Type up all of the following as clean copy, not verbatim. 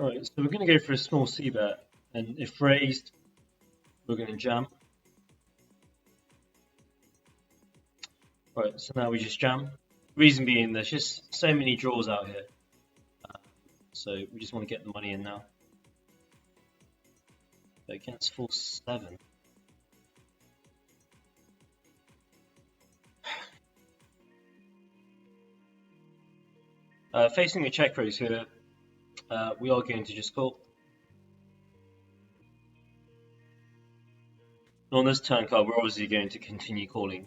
Alright, so we're going to go for a small C bet, and if raised, we're going to jam. Right, so now we just jam. Reason being, there's just so many draws out here, so we just want to get the money in now. But against full 7. Facing the check raise here, we are going to just call. On this turn card, we're obviously going to continue calling.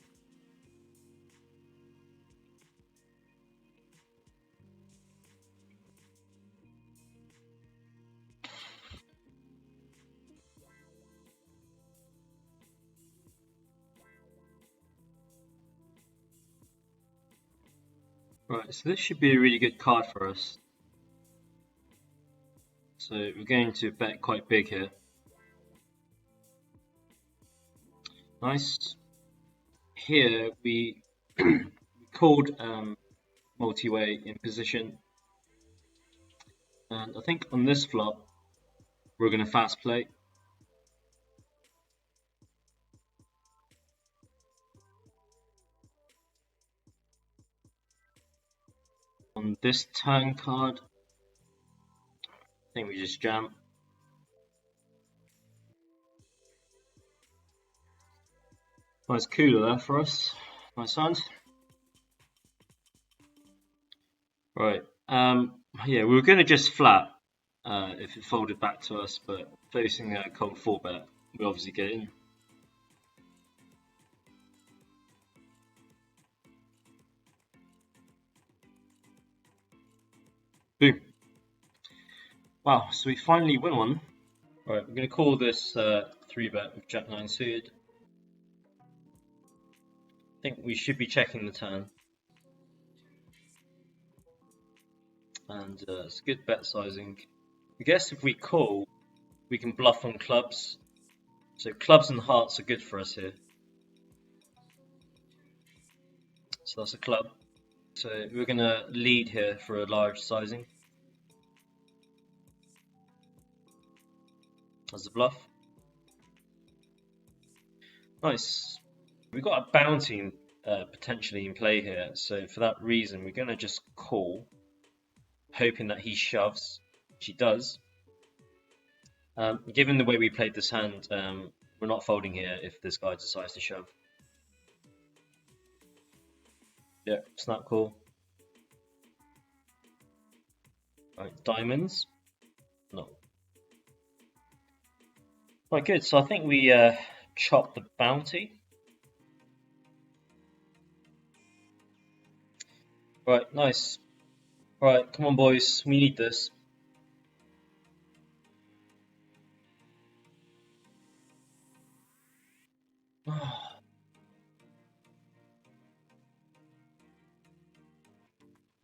Right, so this should be a really good card for us. So we're going to bet quite big here. Nice. Here we called multi-way in position, and I think on this flop we're going to fast play. On this turn card, I think we just jam. Nice cooler there for us. Nice hand. Right. Yeah, we were going to just flat if it folded back to us, but facing a cold 4-bet, we obviously get in. Boom. Wow, so we finally win one. Right, we're going to call this 3-bet with Jack 9 suited. I think we should be checking the turn. And it's good bet sizing. I guess if we call, we can bluff on clubs. So clubs and hearts are good for us here. So that's a club. So we're going to lead here for a large sizing. As a bluff. Nice. We've got a bounty potentially in play here. So for that reason, we're going to just call, hoping that he shoves, which he does. Given the way we played this hand, we're not folding here if this guy decides to shove. Yeah, snap call. Right, diamonds. No. Right, good. So I think we chop the bounty. Right, nice. Right, come on, boys. We need this.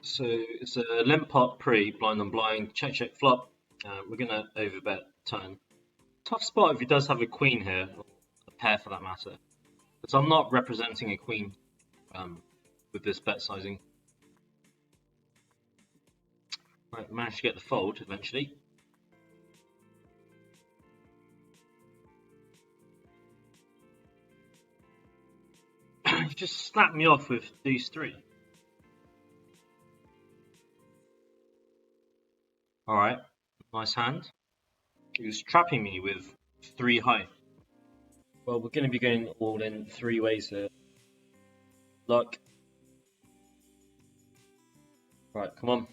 So it's a limp pot pre, blind on blind, check check flop. We're gonna overbet turn. Tough spot if he does have a queen here, or a pair for that matter. But I'm not representing a queen with this bet sizing. Right, managed to get the fold eventually. He just snapped me off with these 3. Alright, nice hand. He was trapping me with 3 high. Well, we're going to be going all in 3 ways here. Luck. Right, come on.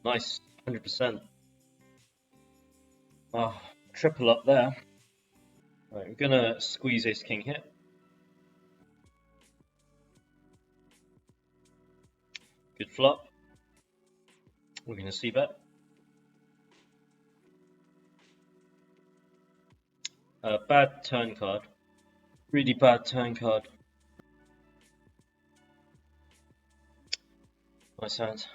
Nice, 100%. Oh, triple up there. Right, we're going to squeeze ace king here. Good flop. We're going to see bet. Bad turn card. Really bad turn card. Nice hand.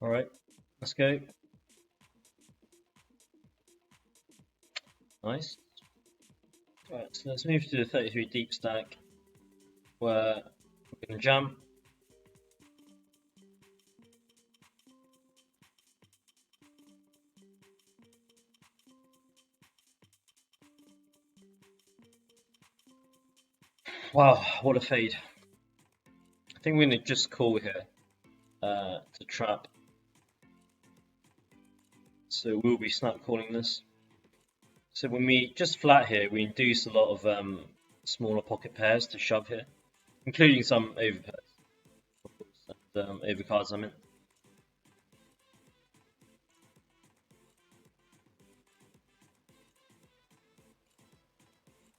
Alright, let's go. Nice. Right, so let's move to the 33 deep stack where we're going to jam. Wow, what a fade. I think we're going to just call here to trap. So we'll be snap calling this. So when we just flat here, we induce a lot of smaller pocket pairs to shove here, including some overpairs, of course, and overcards I mean.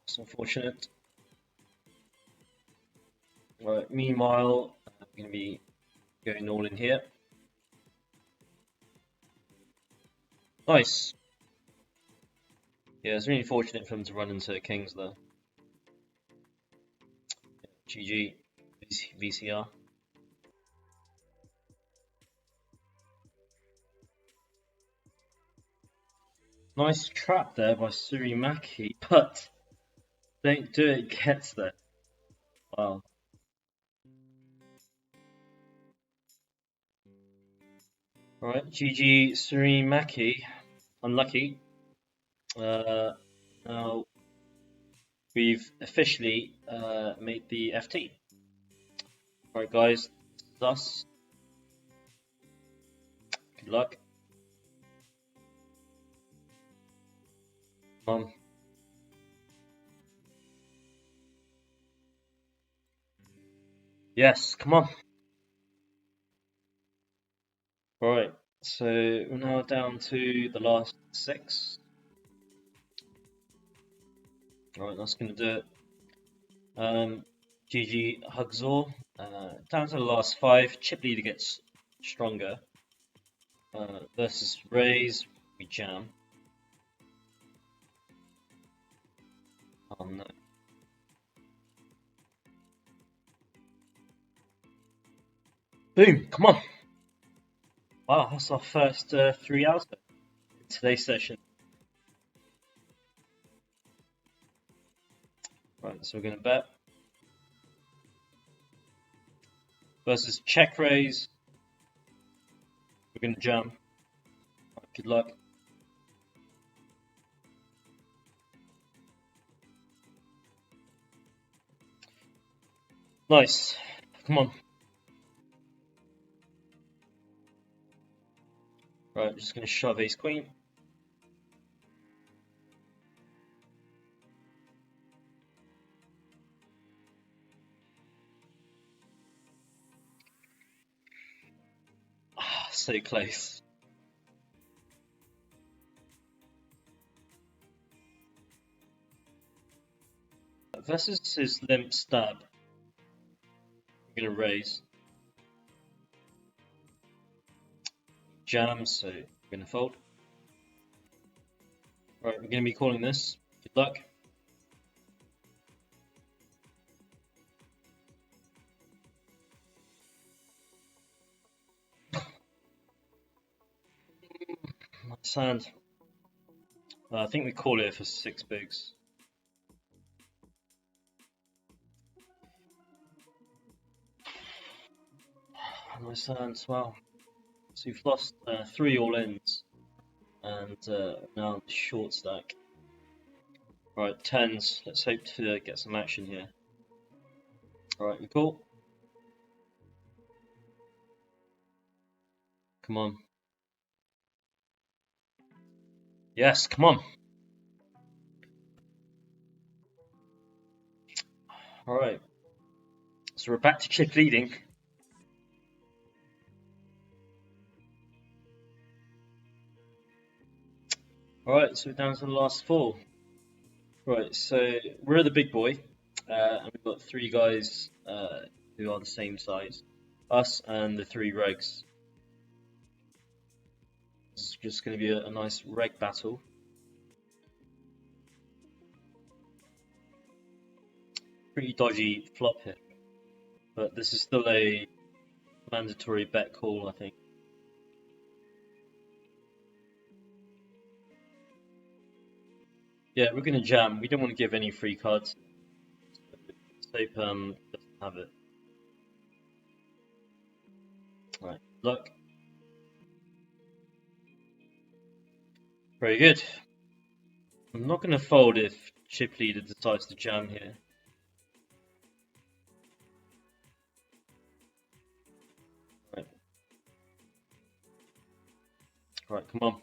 It's unfortunate. Right, meanwhile, I'm going to be going all in here. Nice. Yeah, it's really fortunate for him to run into kings there. GG, VCR. Nice trap there by Surimaki, but don't do it, gets there. Wow. Alright, GG Surimaki. Unlucky. Now we've officially made the FT. Alright guys, thus. Good luck. Come on. Yes, come on. Alright, so we're now down to the last 6. Alright, that's going to do it. GG Hugzor. Down to the last 5. Chip leader gets stronger. Versus Rays, we jam. Oh no. Boom, come on. Wow, that's our first 3 hours in today's session. Right, so we're going to bet. Versus check raise. We're going to jam. Right, good luck. Nice. Come on. Right, just going to shove ace queen. Ah, so close. Versus his limp stab. I'm going to raise. Jam, so we're going to fold. Right, we're going to be calling this. Good luck. Nice hand. I think we call it for 6 bigs. Nice hand as well. So we've lost 3 all-ins and now the short stack. Right, 10s. Let's hope to get some action here. Alright, we call. Come on. Yes, come on. Alright. So we're back to chip leading. Alright, so we're down to the last 4. Right, so we're the big boy, and we've got 3 guys who are the same size. Us and the 3 regs. This is just going to be a nice reg battle. Pretty dodgy flop here, but this is still a mandatory bet call, I think. Yeah, we're gonna jam. We don't want to give any free cards. Let's hope doesn't have it. Right, look. Very good. I'm not gonna fold if chip leader decides to jam here. Right. Right, come on.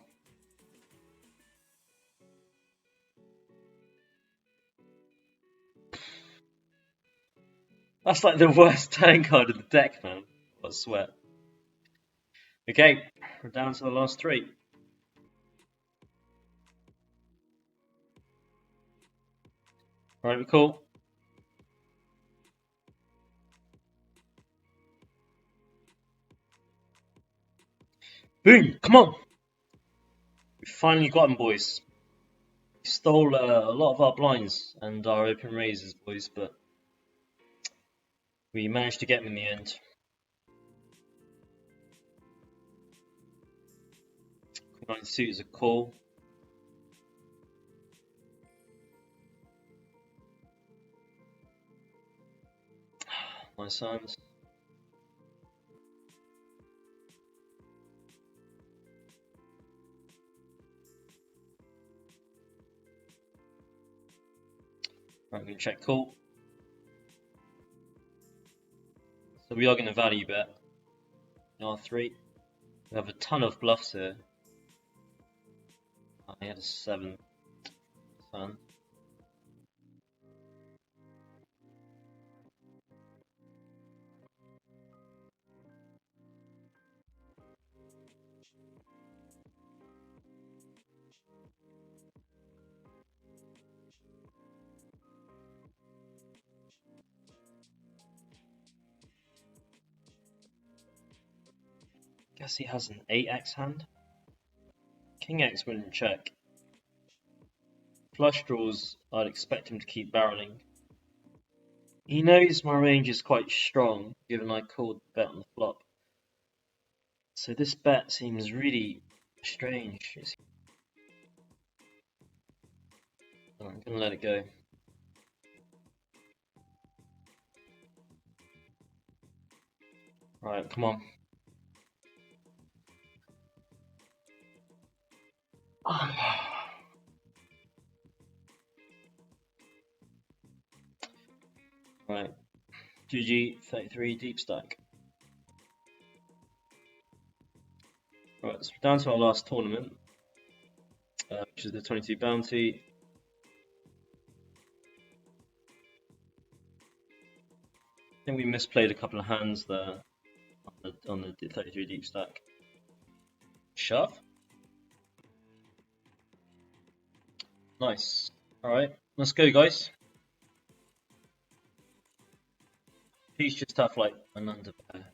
That's like the worst turn card in the deck, man. What a sweat. Okay, we're down to the last three. Right, we're cool. Boom! Come on! We finally got him, boys. We stole a lot of our blinds and our open raises, boys, but we managed to get him in the end. Queen suit is a call. Nice hands. Right, I'm going to check call. So we are going to value bet. R3. We have a ton of bluffs here. I had a 7. Fun. Guess he has an 8x hand. King X wouldn't check. Flush draws, I'd expect him to keep barreling. He knows my range is quite strong, given I called the bet on the flop. So this bet seems really strange. I'm gonna let it go. Right, come on. Right, GG 33 deep stack. Right, so we're down to our last tournament, which is the 22 bounty. I think we misplayed a couple of hands there on the 33 deep stack. Shove. Nice. Alright, let's go, guys. He's just have like an under pair.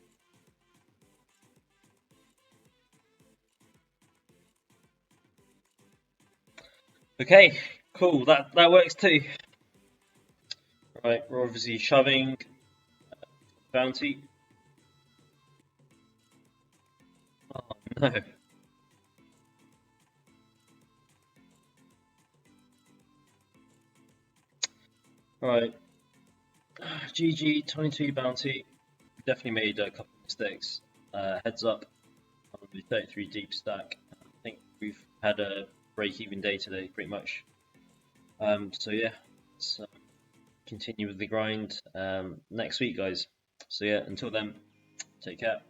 Okay, cool. That works too. Right, we're obviously shoving bounty. Oh no. Right. GG 22 bounty. Definitely made a couple of mistakes. Heads up on the 33 deep stack. I think we've had a break-even day today, pretty much. So yeah, let's continue with the grind next week, guys. So yeah, until then, take care.